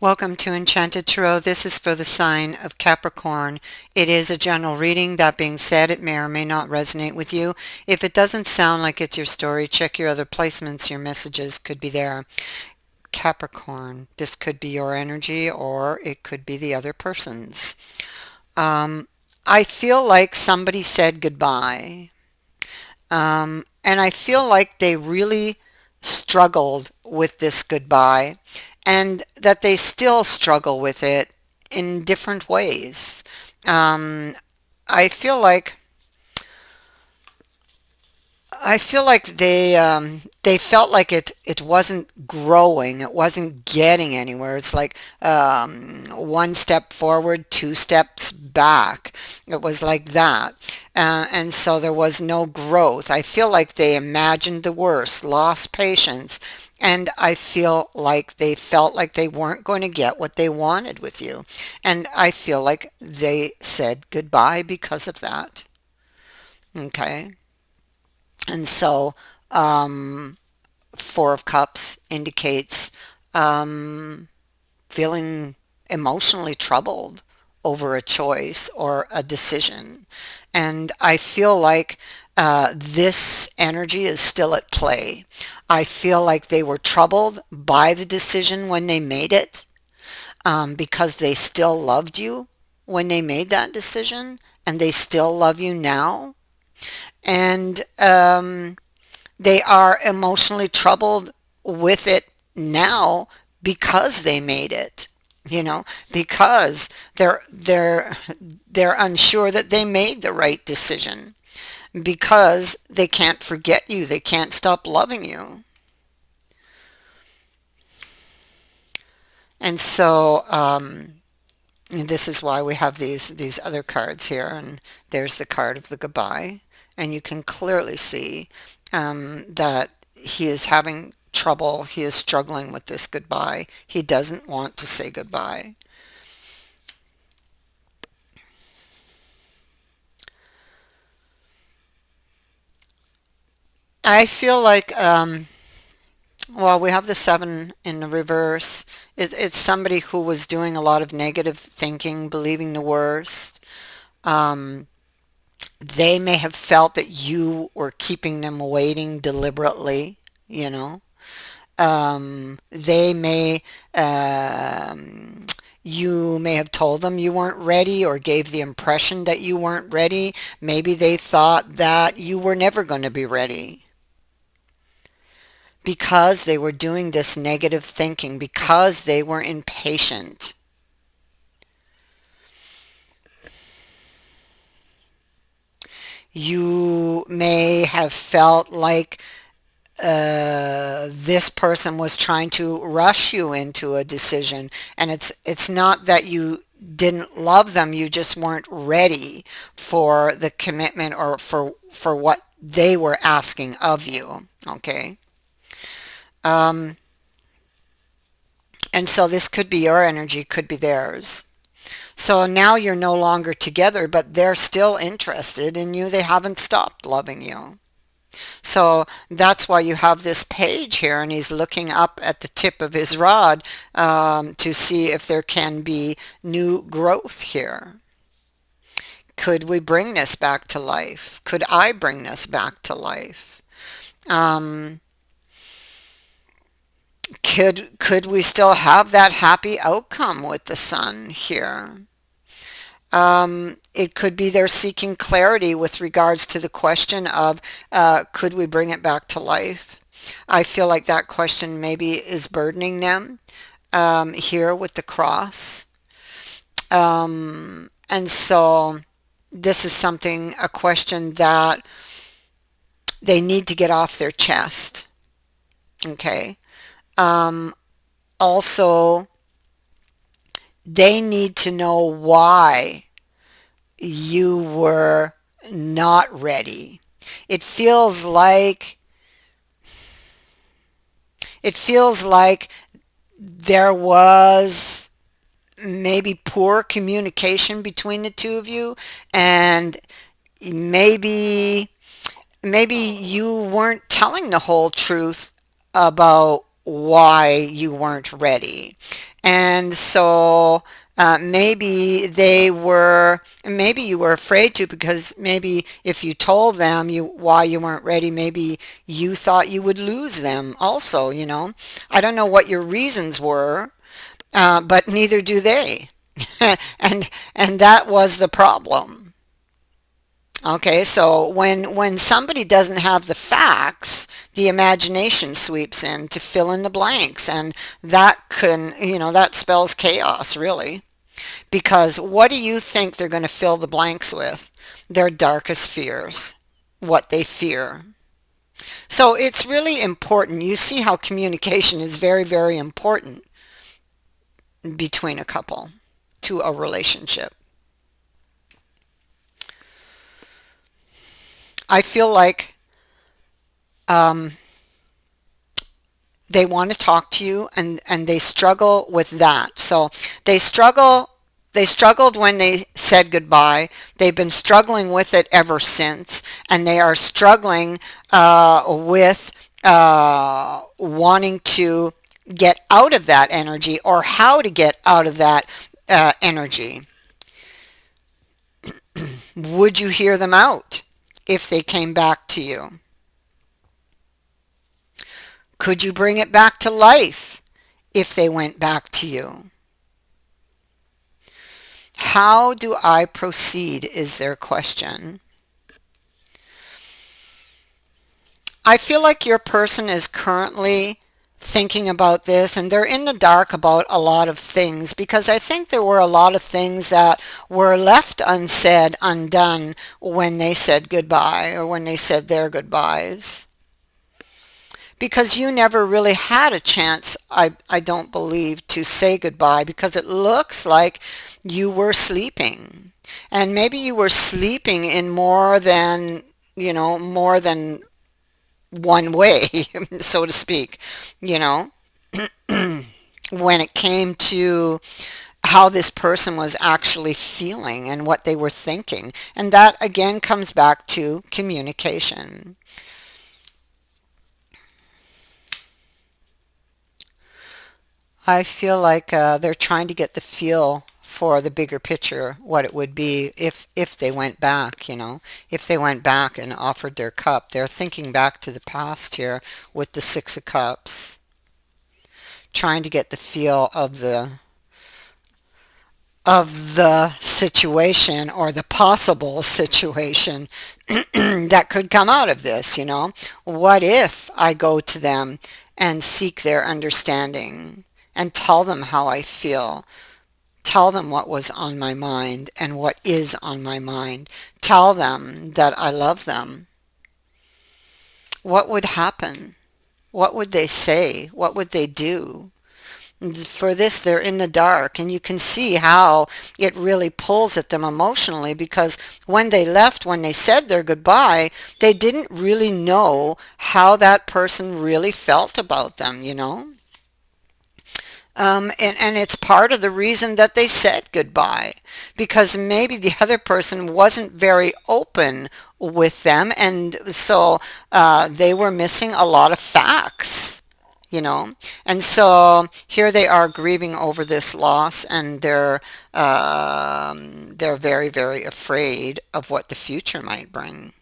Welcome to Enchanted Tarot. This is for the sign of Capricorn. It is a general reading. That being said, it may or may not resonate with you. If it doesn't sound like it's your story, check your other placements. Your messages could be there. Capricorn. This could be your energy or it could be the other person's. I feel like somebody said goodbye. And I feel like they really struggled with this goodbye and that they still struggle with it in different ways. Um, I feel like they felt like it wasn't growing, it wasn't getting anywhere. It's like one step forward, two steps back. It was like that, and so there was no growth. I feel like they imagined the worst, lost patience, and I feel like they felt like they weren't going to get what they wanted with you, and I feel like they said goodbye because of that. Okay. And so, Four of Cups indicates um, feeling emotionally troubled over a choice or a decision. And I feel like this energy is still at play. I feel like they were troubled by the decision when they made it because they still loved you when they made that decision and they still love you now. And they are emotionally troubled with it now because they made it, because they're unsure that they made the right decision, because they can't forget you, they can't stop loving you. And so this is why we have these other cards here, and there's the card of the goodbye, and you can clearly see that he is having trouble. He is struggling with this goodbye. He doesn't want to say goodbye. I feel like, well, we have the seven in the reverse. It's somebody who was doing a lot of negative thinking, believing the worst. Um, they may have felt that you were keeping them waiting deliberately, you know. They may, you may have told them you weren't ready or gave the impression that you weren't ready. Maybe they thought that you were never going to be ready because they were doing this negative thinking, because they were impatient. You may have felt like this person was trying to rush you into a decision, and it's not that you didn't love them, you just weren't ready for the commitment or for what they were asking of you. Okay. um, and so this could be your energy, could be theirs. So now you're no longer together, but they're still interested in you. They haven't stopped loving you. So that's why you have this page here, and he's looking up at the tip of his rod to see if there can be new growth here. Could we bring this back to life? Could I bring this back to life? Um, could we still have that happy outcome with the sun here? It could be they're seeking clarity with regards to the question of could we bring it back to life? I feel like that question maybe is burdening them here with the cross. And so this is something, a question that they need to get off their chest. Okay. Um, Also, they need to know why you were not ready. It feels like it feels like there was maybe poor communication between the two of you, and maybe you weren't telling the whole truth about why you weren't ready. And so maybe maybe you were afraid to, because maybe if you told them why you weren't ready, maybe you thought you would lose them also, you know. I don't know what your reasons were, but neither do they. And that was the problem. Okay, so when somebody doesn't have the facts, the imagination sweeps in to fill in the blanks, and that can, you know, that spells chaos, really. Because what do you think they're going to fill the blanks with? Their darkest fears, what they fear. So it's really important. You see how communication is very, very important between a couple to a relationship. I feel like um, they want to talk to you, and they struggle with that. So they struggled when they said goodbye. They've been struggling with it ever since, and they are struggling with wanting to get out of that energy, or how to get out of that energy. Would you hear them out if they came back to you? Could you bring it back to life if they went back to you? How do I proceed is their question. I feel like your person is currently thinking about this, and they're in the dark about a lot of things, because I think there were a lot of things that were left unsaid, undone when they said goodbye, or when they said their goodbyes. Because you never really had a chance, I don't believe, to say goodbye, because it looks like you were sleeping. And maybe you were sleeping in more than, you know, more than one way, so to speak, you know, when it came to how this person was actually feeling and what they were thinking. And that again comes back to communication. I feel like they're trying to get the feel for the bigger picture, what it would be if they went back, you know, if they went back and offered their cup. They're thinking back to the past here with the Six of Cups, trying to get the feel of the situation, or the possible situation that could come out of this, you know. What if I go to them and seek their understanding and tell them how I feel? Tell them what was on my mind and what is on my mind. Tell them that I love them. What would happen? What would they say? What would they do? For this, they're in the dark, and you can see how it really pulls at them emotionally, because when they left, when they said their goodbye, they didn't really know how that person really felt about them, you know. And it's part of the reason that they said goodbye, because maybe the other person wasn't very open with them, and so they were missing a lot of facts, you know. And so here they are grieving over this loss, and they're very, very afraid of what the future might bring.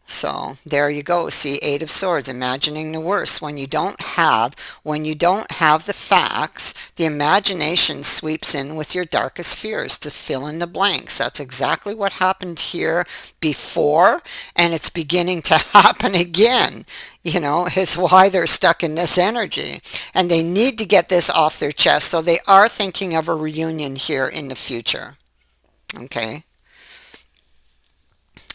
So there you go. See, Eight of Swords, imagining the worst. When you don't have the facts, the imagination sweeps in with your darkest fears to fill in the blanks. That's exactly what happened here before, and it's beginning to happen again. You know, it's why they're stuck in this energy, and they need to get this off their chest. So they are thinking of a reunion here in the future. Okay.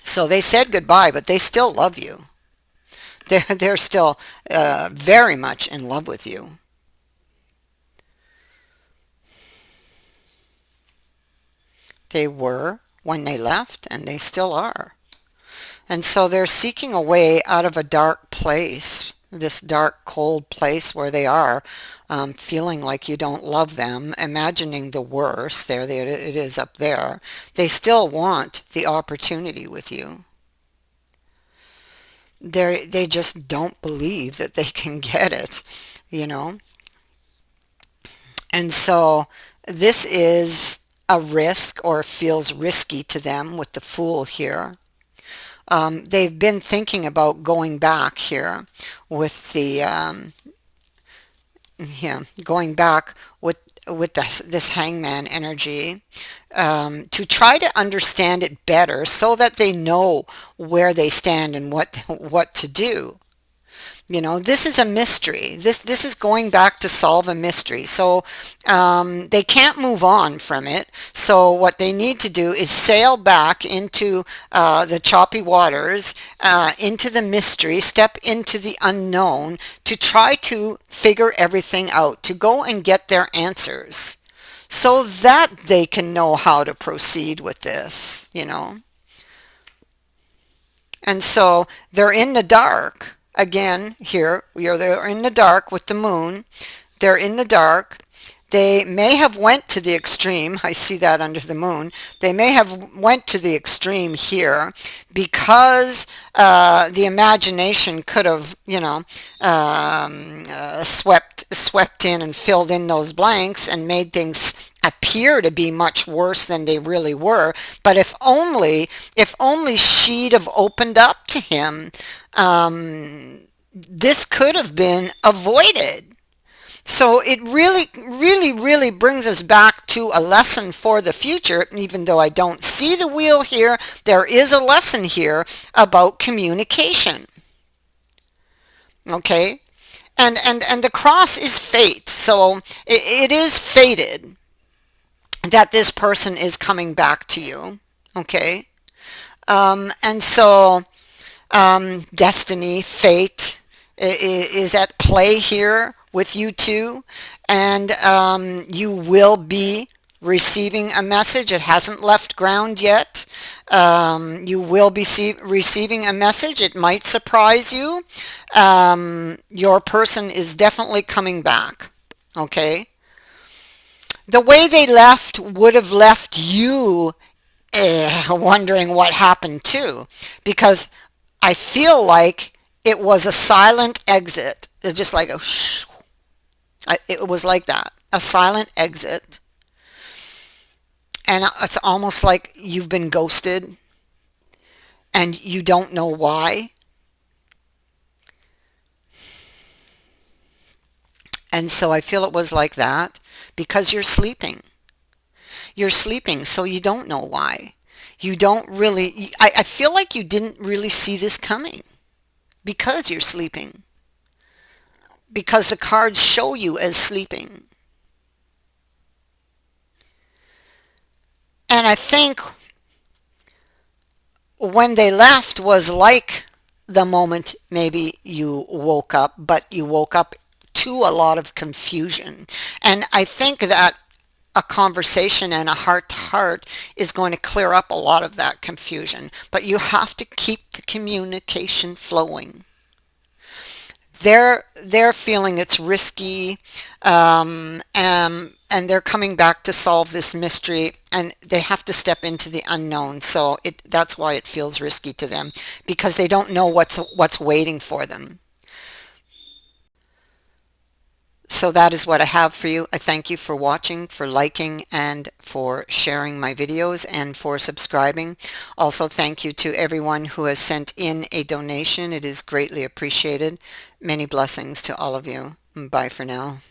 So they said goodbye, but they still love you. They're still very much in love with you. They were when they left, and they still are. And so they're seeking a way out of a dark place, this dark, cold place where they are, feeling like you don't love them, imagining the worst. There it is up there. They still want the opportunity with you. They just don't believe that they can get it, you know. And so this is a risk, or feels risky to them with the Fool here. They've been thinking about going back here with the yeah, going back with this Hangman energy, to try to understand it better so that they know where they stand and what to do. You know, this is a mystery. This is going back to solve a mystery. So they can't move on from it. So what they need to do is sail back into the choppy waters, into the mystery, step into the unknown to try to figure everything out, to go and get their answers so that they can know how to proceed with this, you know. And so they're in the dark. Again, here, they're in the dark with the moon. They're in the dark. They may have went to the extreme. I see that under the moon. They may have went to the extreme here because the imagination could have, you know, swept in and filled in those blanks and made things appear to be much worse than they really were. But if only she'd have opened up to him, this could have been avoided. So it really brings us back to a lesson for the future. Even though I don't see the wheel here, there is a lesson here about communication. Okay? And the cross is fate. So it is fated that this person is coming back to you. Okay? And so destiny, fate is at play here with you two, and you will be receiving a message. It hasn't left ground yet. You will be receiving a message. It might surprise you. Your person is definitely coming back. Okay? The way they left would have left you wondering what happened too, because I feel like it was a silent exit. It's just like a shh. It was like that, a silent exit. And it's almost like you've been ghosted and you don't know why. And so I feel it was like that because you're sleeping. You're sleeping, so you don't know why. You don't really, I feel like you didn't really see this coming because you're sleeping. Because the cards show you as sleeping. And I think when they left was like the moment maybe you woke up, but you woke up to a lot of confusion. And I think that a conversation and a heart-to-heart is going to clear up a lot of that confusion. But you have to keep the communication flowing. They're feeling it's risky, and they're coming back to solve this mystery, and they have to step into the unknown. So that's why it feels risky to them, because they don't know what's waiting for them. So that is what I have for you. I thank you for watching, for liking, and for sharing my videos, and for subscribing. Also, thank you to everyone who has sent in a donation. It is greatly appreciated. Many blessings to all of you. Bye for now.